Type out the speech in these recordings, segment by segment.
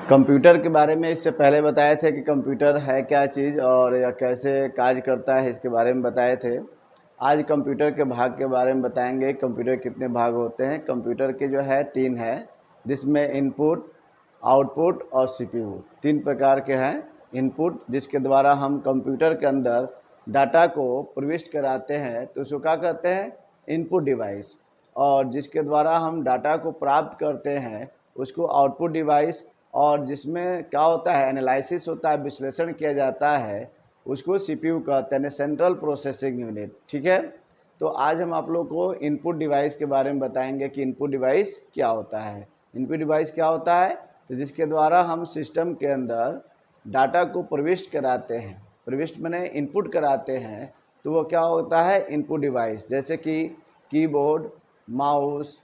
Computer के बारे में इससे पहले बताए थे कि कंप्यूटर है क्या चीज़ और या कैसे कार्य करता है, इसके बारे में बताए थे। आज कंप्यूटर के भाग के बारे में बताएंगे। कंप्यूटर कितने भाग होते हैं। कंप्यूटर के जो है 3 है, जिसमें इनपुट, आउटपुट और सीपीयू 3 प्रकार के हैं। इनपुट जिसके द्वारा हम कंप्यूटर के अंदर डाटा को प्रविष्ट कराते हैं तो उसको क्या कहते हैं, इनपुट डिवाइस। और जिसके द्वारा हम डाटा को प्राप्त करते हैं उसको आउटपुट डिवाइस। और जिसमें क्या होता है, एनालिसिस होता है, विश्लेषण किया जाता है, उसको सीपीयू कहते हैं, सेंट्रल प्रोसेसिंग यूनिट। ठीक है। तो आज हम आप लोग को इनपुट डिवाइस के बारे में बताएंगे कि इनपुट डिवाइस क्या होता है। इनपुट डिवाइस क्या होता है, तो जिसके द्वारा हम सिस्टम के अंदर डाटा को प्रविष्ट कराते हैं। प्रविष्ट माने इनपुट कराते हैं, तो वो क्या होता है, इनपुट डिवाइस। जैसे कि कीबोर्ड, माउस,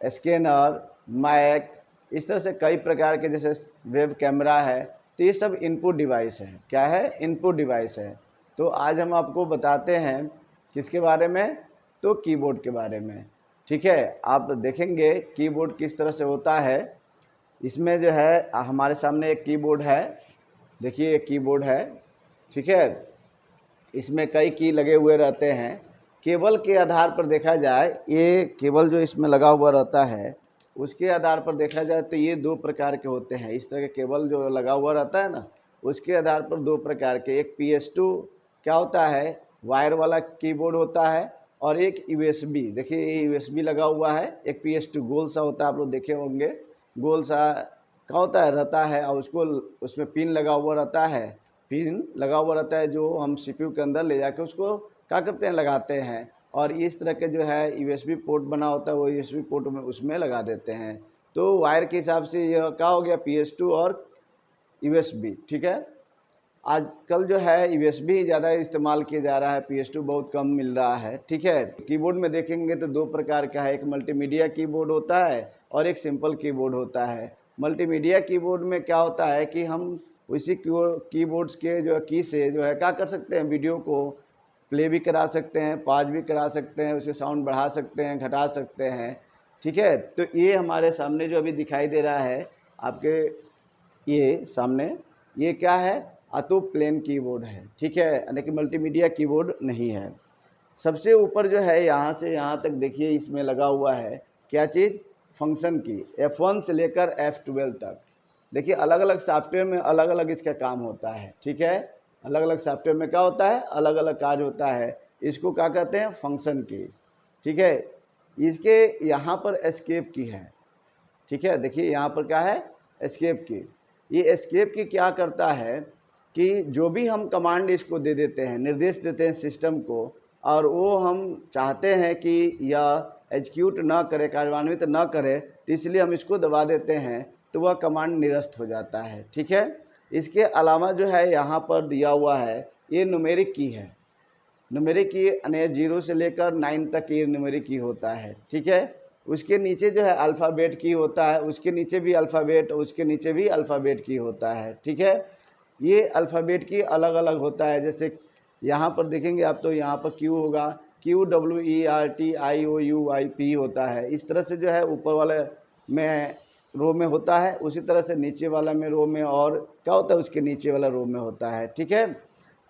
स्कैनर, मैक, इस तरह से कई प्रकार के, जैसे वेब कैमरा है, तो ये सब इनपुट डिवाइस है। क्या है, इनपुट डिवाइस है। तो आज हम आपको बताते हैं किसके बारे में, तो कीबोर्ड के बारे में। ठीक है। आप देखेंगे कीबोर्ड किस तरह से होता है। इसमें जो है हमारे सामने एक कीबोर्ड है, देखिए एक कीबोर्ड है। ठीक है। इसमें कई की लगे हुए रहते हैं। केबल के आधार पर देखा जाए, ये केबल जो इसमें लगा हुआ रहता है उसके आधार पर देखा जाए तो ये 2 प्रकार के होते हैं। इस तरह के केबल जो लगा हुआ रहता है ना, उसके आधार पर 2 प्रकार के, एक PS2 क्या होता है, वायर वाला कीबोर्ड होता है, और एक USB। देखिए ये USB लगा हुआ है। एक PS2 गोल सा होता है, आप लोग देखे होंगे, गोल सा क्या होता है, रहता है, और उसको उसमें पिन लगा हुआ रहता है। पिन लगा हुआ रहता है जो हम सीपीयू के अंदर ले जाके उसको क्या करते हैं, लगाते हैं। और इस तरह के जो है यूएसबी पोर्ट बना होता है, वो यूएसबी पोर्ट में उसमें लगा देते हैं। तो वायर के हिसाब से यह क्या हो गया, PS2 और यूएसबी। ठीक है। आजकल जो है यूएसबी ज़्यादा इस्तेमाल किया जा रहा है, PS2 बहुत कम मिल रहा है। ठीक है। कीबोर्ड में देखेंगे तो 2 प्रकार का है, एक मल्टीमीडिया कीबोर्ड होता है और एक सिंपल कीबोर्ड होता है। मल्टीमीडिया कीबोर्ड में क्या होता है कि हम उसी कीबोर्ड्स के जो की से जो है क्या कर सकते हैं, वीडियो को प्ले भी करा सकते हैं, पॉज भी करा सकते हैं, उसके साउंड बढ़ा सकते हैं, घटा सकते हैं। ठीक है। तो ये हमारे सामने जो अभी दिखाई दे रहा है आपके ये सामने, ये क्या है, अतो प्लेन कीबोर्ड है। ठीक है, यानी कि मल्टीमीडिया कीबोर्ड नहीं है। सबसे ऊपर जो है यहाँ से यहाँ तक देखिए, इसमें लगा हुआ है क्या चीज़, फंक्शन की, F1 से लेकर F12 तक। देखिए अलग अलग सॉफ्टवेयर में अलग अलग इसका काम होता है। ठीक है। अलग अलग सॉफ्टवेयर में क्या होता है, अलग अलग कार्य होता है। इसको क्या कहते हैं, फंक्शन की। ठीक है। इसके यहाँ पर एस्केप की है। ठीक है। देखिए यहाँ पर क्या है, एस्केप की। ये एस्केप की क्या करता है कि जो भी हम कमांड इसको दे देते हैं, निर्देश देते हैं सिस्टम को, और वो हम चाहते हैं कि यह एग्जीक्यूट ना करे, कार्यान्वित ना करे, तो इसलिए हम इसको दबा देते हैं, तो वह कमांड निरस्त हो जाता है। ठीक है। इसके अलावा जो है यहाँ पर दिया हुआ है, ये न्यूमेरिक की है। न्यूमेरिक की यानी 0 से लेकर 9 तक ये न्यूमेरिक की होता है। ठीक है। उसके नीचे जो है अल्फ़ाबेट की होता है, उसके नीचे भी अल्फ़ाबेट, उसके नीचे भी अल्फ़ाबेट की होता है। ठीक है। ये अल्फ़ाबेट की अलग अलग होता है। जैसे यहाँ पर देखेंगे आप तो यहाँ पर Q होगा, QWERTIOUIP होता है। इस तरह से जो है ऊपर वाले में रो में होता है, उसी तरह से नीचे वाला में रो में, और क्या होता है, उसके नीचे वाला रो में होता है। ठीक है।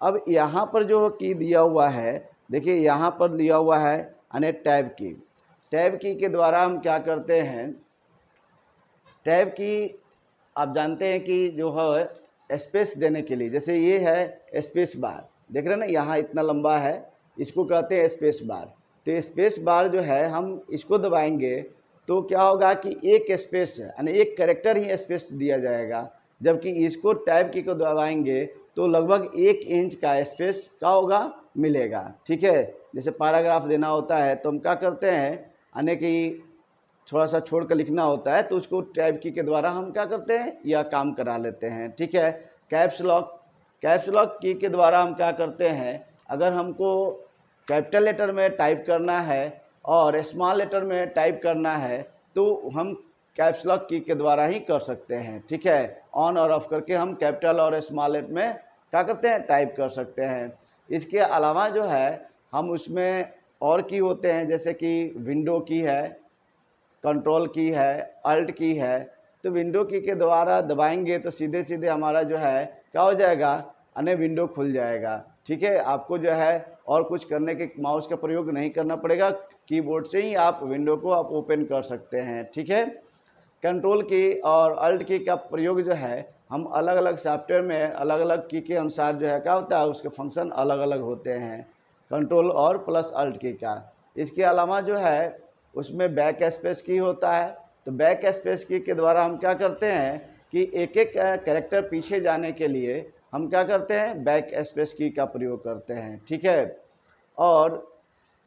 अब यहाँ पर जो की दिया हुआ है, देखिए यहाँ पर दिया हुआ है यानी टैब की। टैब की के द्वारा हम क्या करते हैं, टैब की आप जानते हैं कि जो है स्पेस देने के लिए, जैसे ये है स्पेस बार, देख रहे हैं ना, यहाँ इतना लंबा है, इसको कहते हैं स्पेस बार। तो स्पेस बार जो है, हम इसको दबाएंगे तो क्या होगा कि एक स्पेस है, यानी एक कैरेक्टर ही स्पेस दिया जाएगा। जबकि इसको टैब की को दबाएंगे तो लगभग 1 इंच का स्पेस क्या होगा, मिलेगा। ठीक है। जैसे पैराग्राफ देना होता है तो हम क्या करते हैं, यानी कि थोड़ा सा छोड़ कर लिखना होता है, तो उसको टैब की के द्वारा हम क्या करते हैं, यह काम करा लेते हैं। ठीक है। कैप्स लॉक, कैप्स लॉक की के द्वारा हम क्या करते हैं, अगर हमको कैपिटल लेटर में टाइप करना है और स्मॉल लेटर में टाइप करना है तो हम कैप्स लॉक की के द्वारा ही कर सकते हैं। ठीक है। ऑन और ऑफ करके हम कैपिटल और स्मॉल लेटर में क्या करते हैं, टाइप कर सकते हैं। इसके अलावा जो है हम उसमें और की होते हैं, जैसे कि विंडो की है, कंट्रोल की है, अल्ट की है। तो विंडो की के द्वारा दबाएंगे तो सीधे सीधे हमारा जो है क्या हो जाएगा, अन्य विंडो खुल जाएगा। ठीक है, आपको जो है और कुछ करने के माउस का प्रयोग नहीं करना पड़ेगा, कीबोर्ड से ही आप विंडो को आप ओपन कर सकते हैं। ठीक है, कंट्रोल की और अल्ट की का प्रयोग जो है हम अलग अलग सॉफ्टवेयर में अलग अलग की के अनुसार जो है क्या होता है, उसके फंक्शन अलग अलग होते हैं, कंट्रोल और प्लस अल्ट की का। इसके अलावा जो है उसमें बैक स्पेस की होता है, तो बैक स्पेस की के द्वारा हम क्या करते हैं कि एक एक कैरेक्टर पीछे जाने के लिए हम क्या करते हैं, बैक स्पेस की का प्रयोग करते हैं। ठीक है, और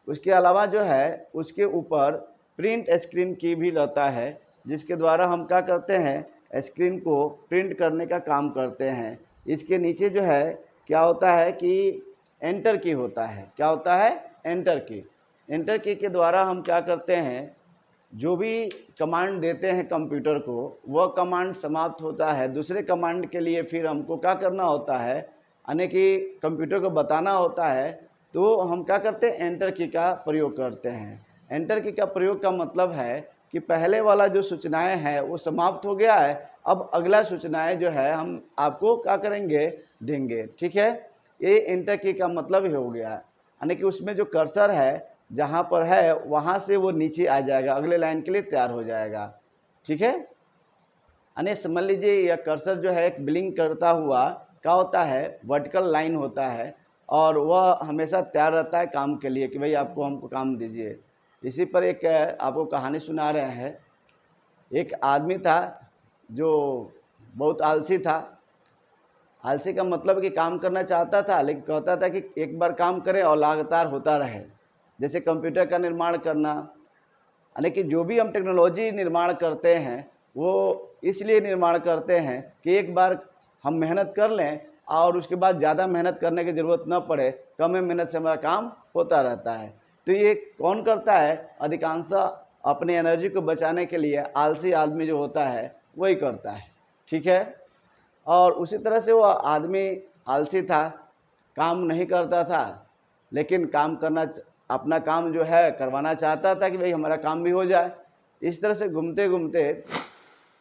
उसके अलावा जो है उसके ऊपर प्रिंट स्क्रीन की भी रहता है, जिसके द्वारा हम क्या करते हैं, स्क्रीन को प्रिंट करने का काम करते हैं। इसके नीचे जो है क्या होता है कि एंटर की होता है। क्या होता है, एंटर की। एंटर की के द्वारा हम क्या करते हैं, जो भी कमांड देते हैं कंप्यूटर को, वह कमांड समाप्त होता है, दूसरे कमांड के लिए फिर हमको क्या करना होता है, यानी कि कंप्यूटर को बताना होता है, तो हम क्या करते हैं, एंटर की का प्रयोग करते हैं। एंटर की का प्रयोग का मतलब है कि पहले वाला जो सूचनाएं हैं वो समाप्त हो गया है, अब अगला सूचनाएं जो है हम आपको क्या करेंगे, देंगे। ठीक है, ये एंटर की का मतलब ही हो गया, यानी कि उसमें जो कर्सर है जहाँ पर है वहाँ से वो नीचे आ जाएगा, अगले लाइन के लिए तैयार हो जाएगा। ठीक है, यानी समझ लीजिए यह कर्सर जो है एक ब्लिंक करता हुआ क्या होता है, वर्टिकल लाइन होता है, और वह हमेशा तैयार रहता है काम के लिए कि भाई आपको हमको काम दीजिए। इसी पर एक आपको कहानी सुना रहे हैं। एक आदमी था जो बहुत आलसी था। आलसी का मतलब कि काम करना चाहता था, लेकिन कहता था कि एक बार काम करे और लगातार होता रहे। जैसे कंप्यूटर का निर्माण करना, यानी कि जो भी हम टेक्नोलॉजी निर्माण करते हैं वो इसलिए निर्माण करते हैं कि एक बार हम मेहनत कर लें और उसके बाद ज़्यादा मेहनत करने की ज़रूरत न पड़े, कम मेहनत से हमारा काम होता रहता है। तो ये कौन करता है, अधिकांशतः अपनी एनर्जी को बचाने के लिए आलसी आदमी जो होता है वही करता है। ठीक है, और उसी तरह से वो आदमी आलसी था, काम नहीं करता था, लेकिन काम करना, अपना काम जो है करवाना चाहता था कि भाई हमारा काम भी हो जाए। इस तरह से घूमते घूमते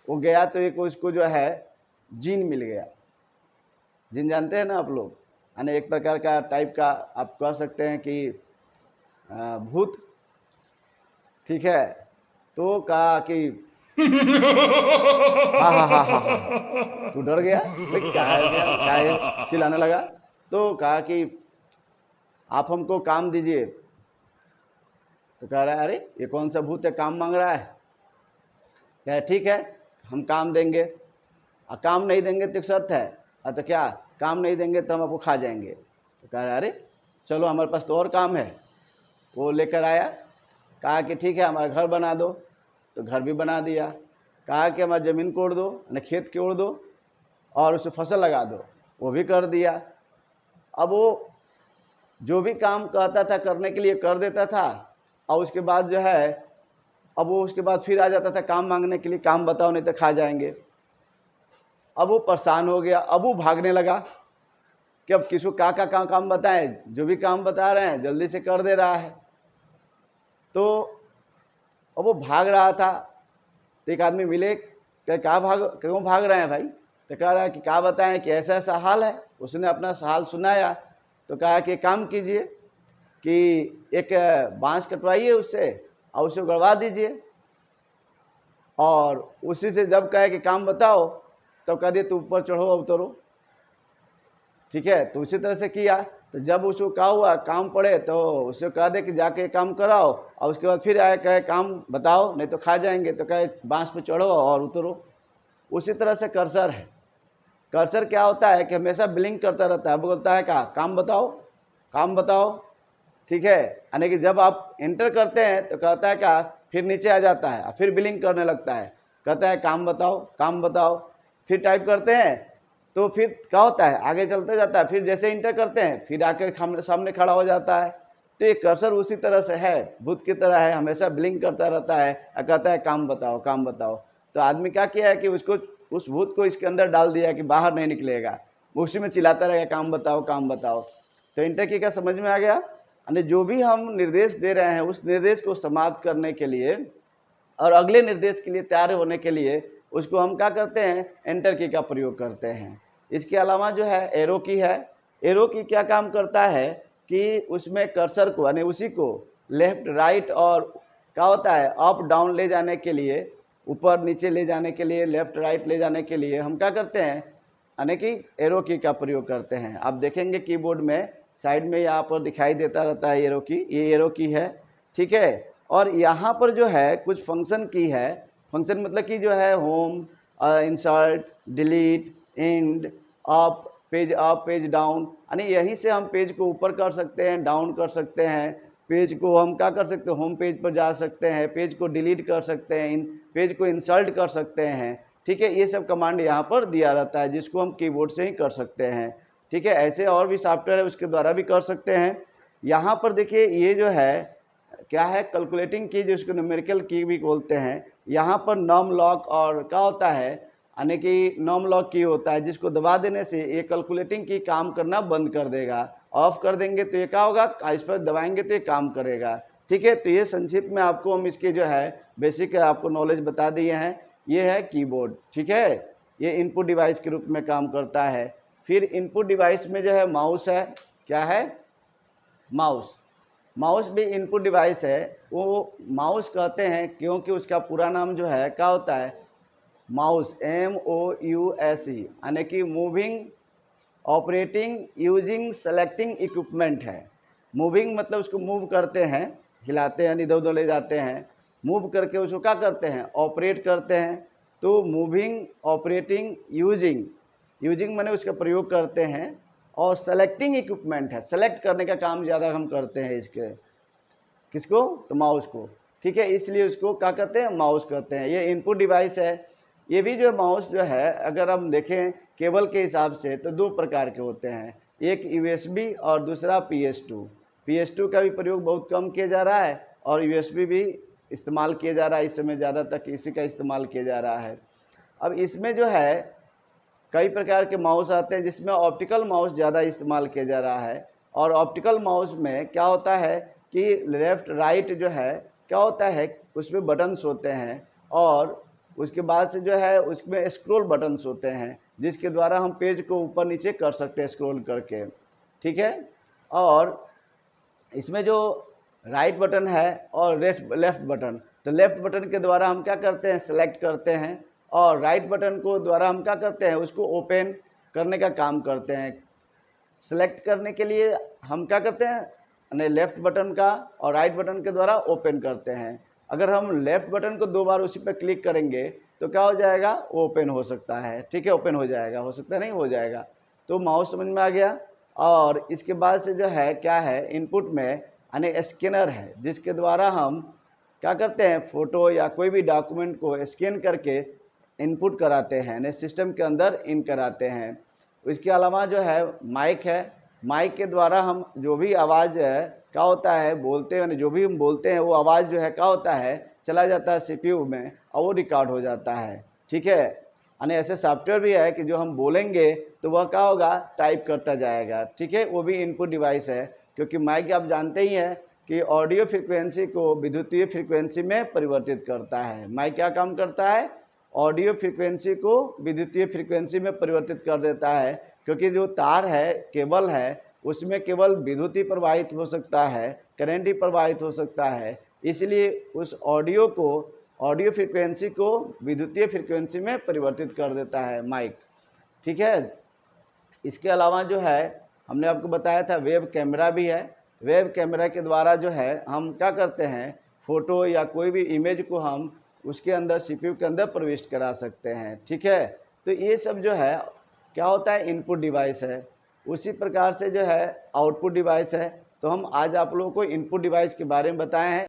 वो गया तो एक उसको जो है जिन मिल गया। जिन जानते हैं ना आप लोग, यानी एक प्रकार का टाइप का आप कह सकते हैं कि भूत। ठीक है, तो कहा कि हाँ हाँ हाँ हाँ हाँ, तू डर गया भाई, क्या है गया, क्या है, चिल्लाने लगा। तो कहा कि आप हमको काम दीजिए। तो कह रहा है अरे ये कौन सा भूत है, काम मांग रहा है। कह ठीक है हम काम देंगे, और काम नहीं देंगे तो एक शर्त है। तो क्या, काम नहीं देंगे तो हम आपको खा जाएंगे। तो कह रहा है अरे चलो हमारे पास तो और काम है। वो लेकर आया, कहा कि ठीक है हमारा घर बना दो, तो घर भी बना दिया। कहा कि हमारी ज़मीन कोड़ दो, यानी खेत कोड़ दो और उसमें फसल लगा दो, वो भी कर दिया। अब वो जो भी काम कहता था करने के लिए कर देता था, और उसके बाद जो है अब वो उसके बाद फिर आ जाता था काम मांगने के लिए, काम बताओ नहीं तो खा जाएंगे। अब वो परेशान हो गया, अब वो भागने लगा कि अब किसको का काम बताएं, जो भी काम बता रहे हैं जल्दी से कर दे रहा है। तो अब वो भाग रहा था, तो एक आदमी मिले, क्यों भाग रहे हैं भाई। तो कह रहा है कि क्या बताएं कि ऐसा ऐसा हाल है। उसने अपना हाल सुनाया, तो कहा कि काम कीजिए कि एक बांस कटवाइए उससे और उसे गड़वा दीजिए, और उसी से जब कहे कि काम बताओ तो कह दिए तो ऊपर चढ़ो और उतरो। ठीक है, तो उसी तरह से किया। तो जब उसको कहा हुआ काम पड़े तो उसे कह दे कि जाके काम कराओ, और उसके बाद फिर आए कहे काम बताओ नहीं तो खा जाएंगे, तो कहे बांस पे चढ़ो और उतरो। उसी तरह से कर्सर है। कर्सर क्या होता है कि हमेशा ब्लिंक करता रहता है, बोलता है क्या, काम बताओ काम बताओ। ठीक है, यानी कि जब आप एंटर करते हैं तो कहता है क्या, फिर नीचे आ जाता है, फिर ब्लिंक करने लगता है, कहता है काम बताओ काम बताओ। फिर टाइप करते हैं तो फिर क्या होता है, आगे चलते जाता है, फिर जैसे इंटर करते हैं फिर आके सामने खड़ा हो जाता है। तो ये कर्सर उसी तरह से है, भूत की तरह है, हमेशा ब्लिंक करता रहता है और कहता है काम बताओ काम बताओ। तो आदमी क्या किया है कि उसको, उस भूत को इसके अंदर डाल दिया कि बाहर नहीं निकलेगा, वो उसी में चिल्लाता रहेगा काम बताओ काम बताओ। तो इंटर की क्या समझ में आ गया, यानी जो भी हम निर्देश दे रहे हैं उस निर्देश को समाप्त करने के लिए और अगले निर्देश के लिए तैयार होने के लिए उसको हम क्या करते हैं, एंटर की का प्रयोग करते हैं। इसके अलावा जो है एरो की है। एरो की क्या काम करता है कि उसमें कर्सर को यानी उसी को लेफ्ट राइट और क्या होता है अप डाउन ले जाने के लिए, ऊपर नीचे ले जाने के लिए, लेफ्ट राइट ले जाने के लिए हम क्या करते हैं, यानी कि एरो की का प्रयोग करते हैं। आप देखेंगे कीबोर्ड में साइड में यहाँ पर दिखाई देता रहता है एरो की, ये एरो की है, ठीक है। और यहाँ पर जो है कुछ फंक्शन की है। फंक्शन मतलब कि जो है home, insert, delete, and, up page down, यानी यहीं से हम पेज को ऊपर कर सकते हैं, डाउन कर सकते हैं। पेज को हम क्या कर सकते हैं, होम पेज पर जा सकते हैं, पेज को डिलीट कर सकते हैं, पेज को इंसर्ट कर सकते हैं, ठीक है। ये सब कमांड यहाँ पर दिया रहता है जिसको हम कीबोर्ड से ही कर सकते हैं, ठीक है। ऐसे और भी सॉफ्टवेयर है उसके द्वारा भी कर सकते हैं। यहाँ पर देखिए ये जो है क्या है, कैलकुलेटिंग की, जिसको न्यूमेरिकल की भी बोलते हैं। यहाँ पर नम लॉक और क्या होता है, यानी कि नॉम लॉक की होता है, जिसको दबा देने से ये कैलकुलेटिंग की काम करना बंद कर देगा। ऑफ कर देंगे तो ये क्या होगा, इस पर दबाएंगे तो ये काम करेगा, ठीक है। तो ये संक्षिप्त में आपको हम इसके जो है बेसिक आपको नॉलेज बता दिए हैं। ये है कीबोर्ड, ठीक है। ये इनपुट डिवाइस के रूप में काम करता है। फिर इनपुट डिवाइस में जो है माउस है। क्या है, माउस। माउस भी इनपुट डिवाइस है। वो माउस कहते हैं क्योंकि उसका पूरा नाम जो है क्या होता है, माउस, MOUSE, यानी कि moving operating using selecting equipment है। मूविंग मतलब उसको मूव करते हैं, हिलाते हैं, इधर उधर ले जाते हैं, मूव करके उसको क्या करते हैं, ऑपरेट करते हैं। तो मूविंग, ऑपरेटिंग, यूजिंग, यूजिंग माने उसका प्रयोग करते हैं, और सेलेक्टिंग इक्विपमेंट है, सेलेक्ट करने का काम ज़्यादा हम करते हैं इसके, किसको, तो माउस को, ठीक है। इसलिए उसको क्या कहते हैं, माउस कहते हैं। ये इनपुट डिवाइस है। ये भी जो माउस जो है अगर हम देखें केबल के हिसाब से तो दो प्रकार के होते हैं, एक USB और दूसरा PS2। PS2 का भी प्रयोग बहुत कम किया जा रहा है और USB भी इस्तेमाल किया जा रहा है। इस समय ज़्यादा तक इसी का इस्तेमाल किया जा रहा है। अब इसमें जो है कई प्रकार के माउस आते हैं जिसमें ऑप्टिकल माउस ज़्यादा इस्तेमाल किया जा रहा है। और ऑप्टिकल माउस में क्या होता है कि लेफ़्ट राइट जो है क्या होता है, उसमें बटन्स होते हैं, और उसके बाद से जो है उसमें स्क्रॉल बटन्स होते हैं जिसके द्वारा हम पेज को ऊपर नीचे कर सकते हैं स्क्रॉल करके, ठीक है। और इसमें जो राइट बटन है और लेफ़्ट बटन, तो लेफ़्ट बटन के द्वारा हम क्या करते हैं, सेलेक्ट करते हैं, और राइट बटन को द्वारा हम क्या करते हैं, उसको ओपन करने का काम करते हैं। सेलेक्ट करने के लिए हम क्या करते हैं, यानी लेफ़्ट बटन का और राइट बटन के द्वारा ओपन करते हैं। अगर हम लेफ़्ट बटन को दो बार उसी पर क्लिक करेंगे तो क्या हो जाएगा, वो ओपन हो सकता है, ठीक है, ओपन हो जाएगा, हो सकता है नहीं हो जाएगा। तो माउस समझ में आ गया। और इसके बाद से जो है क्या है, इनपुट में यानी स्कैनर है जिसके द्वारा हम क्या करते हैं, फ़ोटो या कोई भी डॉक्यूमेंट को स्कैन करके इनपुट कराते हैं, यानी सिस्टम के अंदर इन कराते हैं। इसके अलावा जो है माइक है। माइक के द्वारा हम जो भी आवाज़ है क्या होता है बोलते हैं, जो भी हम बोलते हैं वो आवाज़ जो है क्या होता है, चला जाता है CPU में और वो रिकॉर्ड हो जाता है, ठीक है। यानी ऐसे सॉफ्टवेयर भी है कि जो हम बोलेंगे तो वह क्या होगा, टाइप करता जाएगा, ठीक है। वो भी इनपुट डिवाइस है, क्योंकि माइक आप जानते ही हैं कि ऑडियो फ्रिक्वेंसी को विद्युतीय फ्रिक्वेंसी में परिवर्तित करता है। माइक क्या काम करता है, ऑडियो फ्रिक्वेंसी को विद्युतीय फ्रिक्वेंसी में परिवर्तित कर देता है, क्योंकि जो तार है, केबल है, उसमें केवल विद्युत ही प्रवाहित हो सकता है, करंट ही प्रवाहित हो सकता है। इसलिए उस ऑडियो फ्रिक्वेंसी को विद्युतीय फ्रिक्वेंसी में परिवर्तित कर देता है माइक, ठीक है। इसके अलावा जो है हमने आपको बताया था वेब कैमरा भी है। वेब कैमरा के द्वारा जो है हम क्या करते हैं, फ़ोटो या कोई भी इमेज को हम उसके अंदर CPU के अंदर प्रविष्ट करा सकते हैं, ठीक है। तो ये सब जो है क्या होता है, इनपुट डिवाइस है। उसी प्रकार से जो है आउटपुट डिवाइस है। तो हम आज आप लोगों को इनपुट डिवाइस के बारे में बताए हैं।